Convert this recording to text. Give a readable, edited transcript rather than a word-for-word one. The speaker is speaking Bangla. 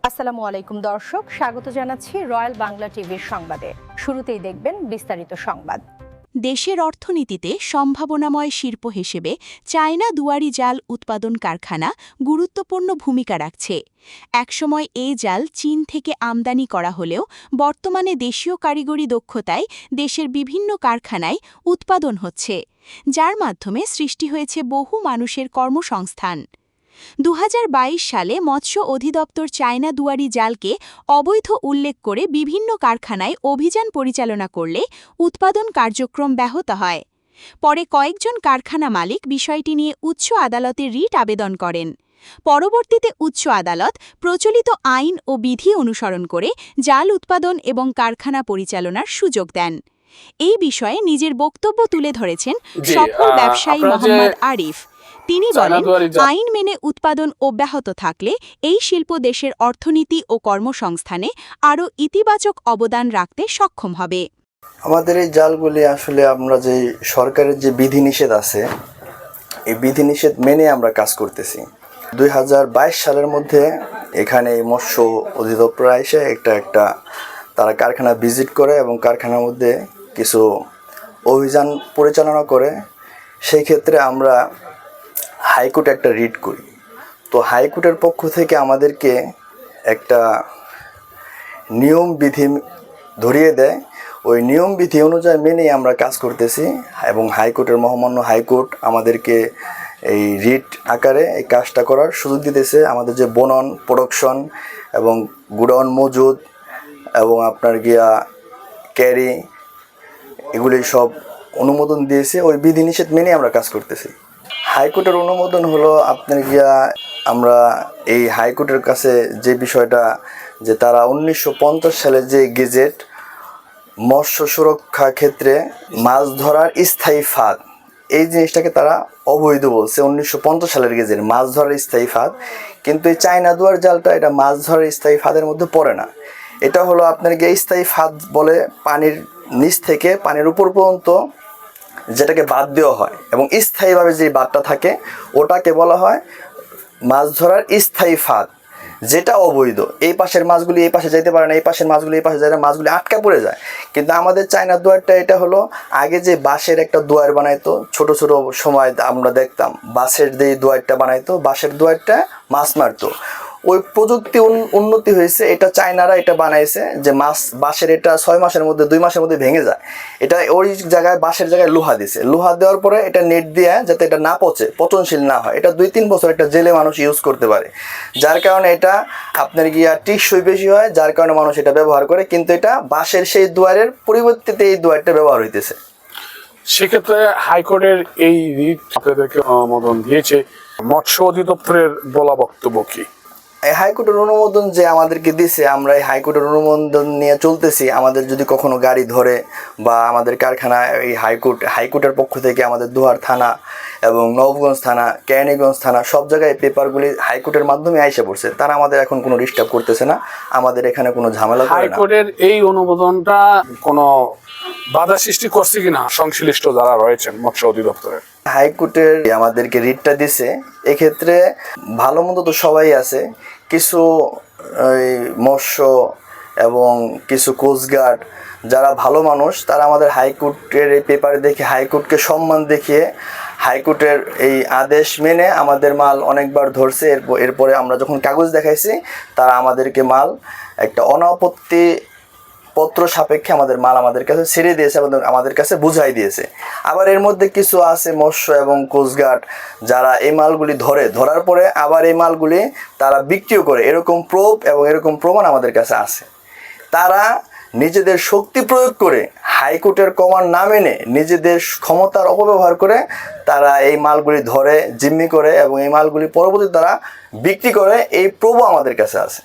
আসসালামু আলাইকুম দর্শক, স্বাগত জানাচ্ছি রয়্যাল বাংলা টিভির সংবাদে। শুরুতেই দেখবেন বিস্তারিত সংবাদ। দেশের অর্থনীতিতে সম্ভাবনাময় শিল্প হিসেবে চায়না দুয়ারি জাল উৎপাদন কারখানা গুরুত্বপূর্ণ ভূমিকা রাখছে। একসময় এই জাল চীন থেকে আমদানি করা হলেও বর্তমানে দেশীয় কারিগরি দক্ষতায় দেশের বিভিন্ন কারখানায় উৎপাদন হচ্ছে, যার মাধ্যমে সৃষ্টি হয়েছে বহু মানুষের কর্মসংস্থান। ২০২২ সালে মৎস্য অধিদপ্তর চায়না দুয়ারি জালকে অবৈধ উল্লেখ করে বিভিন্ন কারখানায় অভিযান পরিচালনা করলে উৎপাদন কার্যক্রম ব্যাহত হয়। পরে কয়েকজন কারখানা মালিক বিষয়টি নিয়ে উচ্চ আদালতে রিট আবেদন করেন। পরবর্তীতে উচ্চ আদালত প্রচলিত আইন ও বিধি অনুসরণ করে জাল উৎপাদন এবং কারখানা পরিচালনার সুযোগ দেন। এই বিষয়ে নিজের বক্তব্য তুলে ধরেছেন সফল ব্যবসায়ী মোহাম্মদ আরিফ। তিনি বলেন, আইন মেনে উৎপাদন অব্যাহত থাকলে এই শিল্প দেশের অর্থনীতি ও কর্মসংস্থানে আরও ইতিবাচক অবদান রাখতে সক্ষম হবে। আমাদের এই জালগুলি আসলে আমরা যে সরকারের যে বিধিনিষেধ আছে, এই বিধিনিষেধ মেনে আমরা কাজ করতেছি। ২০২২ সালের মধ্যে এখানে মৎস্য অধিদপ্তর এসে একটা তারা কারখানা ভিজিট করে এবং কারখানার মধ্যে কিছু অভিযান পরিচালনা করে। সেই ক্ষেত্রে আমরা হাইকোর্টে একটা রিট করি। তো হাইকোর্টের পক্ষ থেকে আমাদেরকে একটা নিয়ম বিধি ধরিয়ে দেয়। ওই নিয়ম বিধি অনুযায়ী মেনেই আমরা কাজ করতেছি এবং হাইকোর্টের মহামান্য হাইকোর্ট আমাদেরকে এই রিট আকারে এই কাজটা করার সুযোগ দিতেছে। আমাদের যে বনন, প্রোডাকশন এবং গুডাউন মজুদ এবং আপনার ক্যারি, এগুলি সব অনুমোদন দিয়েছে। ওই বিধিনিষেধ মেনে আমরা কাজ করতেছি। হাইকোর্টের অনুমোদন হলো আপনার আমরা এই হাইকোর্টের কাছে যে বিষয়টা, যে তারা 1950 সালে যে গেজেট মৎস্য সুরক্ষা ক্ষেত্রে মাছ ধরার স্থায়ী ফাঁদ, এই জিনিসটাকে তারা অবৈধ বলছে। 1950 সালের গেজেট মাছ ধরার স্থায়ী ফাঁদ, কিন্তু এই চায়না দুয়ার জালটা এটা মাছ ধরার স্থায়ী ফাঁদের মধ্যে পড়ে না। এটা হলো আপনার স্থায়ী ফাঁদ বলে পানির নিচ থেকে পানির উপর পর্যন্ত যেটাকে বাদ দেওয়া হয় এবং স্থায়ীভাবে যে বাদটা থাকে ওটাকে বলা হয় মাছ ধরার স্থায়ী ফাঁদ, যেটা অবৈধ। এই পাশের মাছগুলি এই পাশে যাইতে পারে না, এই পাশের মাছগুলি এই পাশে যায় না, মাছগুলি আটকা পড়ে যায়। কিন্তু আমাদের চায়না দুয়ারটা এটা হলো আগে যে বাঁশের একটা দুয়ার বানাইতো, ছোট ছোট সময় আমরা দেখতাম বাঁশের যে দুয়ারটা বানাইতো, বাঁশের দুয়ারটা মাছ মারতো। ওই প্রযুক্তি উন্নতি হয়েছে, এটা চায়নারা এটা বানাইছে যে বাঁশের এটা 6 মাসের মধ্যে 2 মাসের মধ্যে ভেঙে যায়। এটা ওই জায়গায় বাঁশের জায়গায় লোহা দিছে, লোহা দেওয়ার পরে এটা নেট দিয়ে যাতে এটা না পচনশীল না হয়, এটা 2-3 বছর একটা জেলে মানুষ ইউজ করতে পারে। যার কারণে এটা আপনার টিকসই বেশি হয়, যার কারণে মানুষ এটা ব্যবহার করে। কিন্তু এটা বাঁশের সেই দুয়ারের পরিবর্তে এই দুয়ারটা ব্যবহার হইতেছে। সেক্ষেত্রে হাইকোর্টের এই রিট আপনাদেরকে অনুমোদন দিয়েছে, মৎস্য অধিদপ্তরের বলা বক্তব্য কি? এই হাইকোর্টের অনুমোদন যে আমাদেরকে দিছে, আমরা এই হাইকোর্টের অনুমোদন নিয়ে চলতেছি। আমাদের যদি কখনো গাড়ি ধরে বা আমাদের কারখানা, এই হাইকোর্টের পক্ষ থেকে আমাদের দোহার থানা এবং নবগঞ্জ থানা, কেরানীগঞ্জ থানা সব জায়গায় পেপারগুলি হাইকোর্টের মাধ্যমে আইসা পড়ছে। তারা আমাদের এখন কোনো ডিস্টার্ব করতেছে না, আমাদের এখানে কোনো ঝামেলা করে না। হাইকোর্টের এই অনুমোদনটা কোনো বাধা সৃষ্টি করছে কিনা সংশ্লিষ্ট যারা রয়েছেন মৎস্য অধিদপ্তরের? হাইকোর্টের আমাদেরকে রিটটা দিছে, এক্ষেত্রে ভালো মন্দ তো সবাই আছে। কিছু মৎস্য এবং কিছু কোস্টগার্ড যারা ভালো মানুষ, তারা আমাদের হাইকোর্টের এই পেপারে দেখে হাইকোর্টকে সম্মান দেখিয়ে হাইকোর্টের এই আদেশ মেনে আমাদের মাল অনেকবার ধরছে। এরপরে আমরা যখন কাগজ দেখাইছি, তারা আমাদেরকে মাল একটা অনাপত্তি পত্র সাপেক্ষে আমাদের মাল আমাদের কাছে ছেড়ে দিয়েছে এবং আমাদের কাছে বুঝাই দিয়েছে। আবার এর মধ্যে কিছু আছে মৎস্য এবং কোস্টগার্ড যারা এই মালগুলি ধরার পরে আবার এই মালগুলি তারা বিক্রিও করে, এরকম প্রুফ এবং এরকম প্রমাণ আমাদের কাছে আছে। তারা নিজেদের শক্তি প্রয়োগ করে হাইকোর্টের কমান্ড না মেনে নিজেদের ক্ষমতার অপব্যবহার করে তারা এই মালগুলি ধরে জিম্মি করে এবং এই মালগুলি পরবর্তীতে তারা বিক্রি করে, এই প্রুফও আমাদের কাছে আছে।